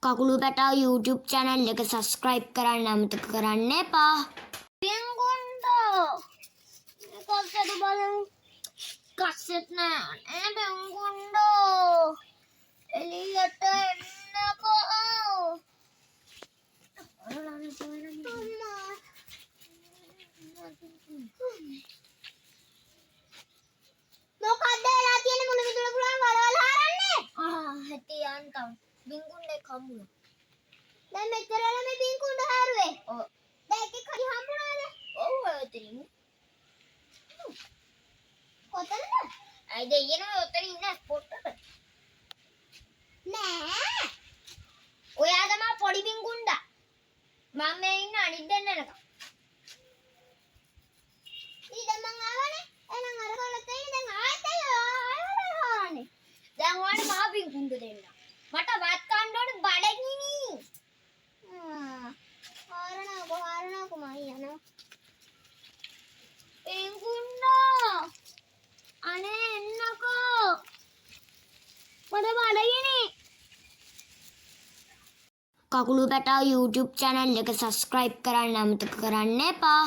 කකුළු පැටාව YouTube channel එක subscribe කරන්න අමතක කරන්න එපා. බෙන්ගොන්ඩෝ කොල්සට බලමු. කස්සෙත් නෑ නේ බෙන්ගොන්ඩෝ. එළියට එන්නකෝ. මොකක්ද වෙලා තියෙන්නේ මුළු විදුල පුරාම වලවල් හරන්නේ? හැටි යන්තම්. බින්කුණ්ඩේ කම්මුල. දැන් මෙච්චර වෙලා මේ බින්කුණ්ඩ හැරුවේ. ඔව්. දැන් එකෙක් හරි හම්බුණාද? ඔව් ඔතනින්. කොතනද? අය දෙයනේ ඔතන ඉන්න ස්පොට් එක. නෑ. ඔයා තමයි පොඩි බින්කුණ්ඩා. මම මේ ඉන්න අනිත් දෙන්න නේද? ඊට මං ආවනේ. එහෙනම් අර කොල්ලත් එන්නේ දැන් ආයෙත් ආවනේ. දැන් ඔයාලට මහ බින්කුණ්ඩ දෙන්න. මට වත් කන්න ඕනේ බඩගිනි. හරනකො මම යනවා. බින්කුණ්ඩා. අනේ එන්නකෝ. මට බඩගිනි. කකුළු පැටාව YouTube channel එක subscribe කරන්න අමතක කරන්න එපා.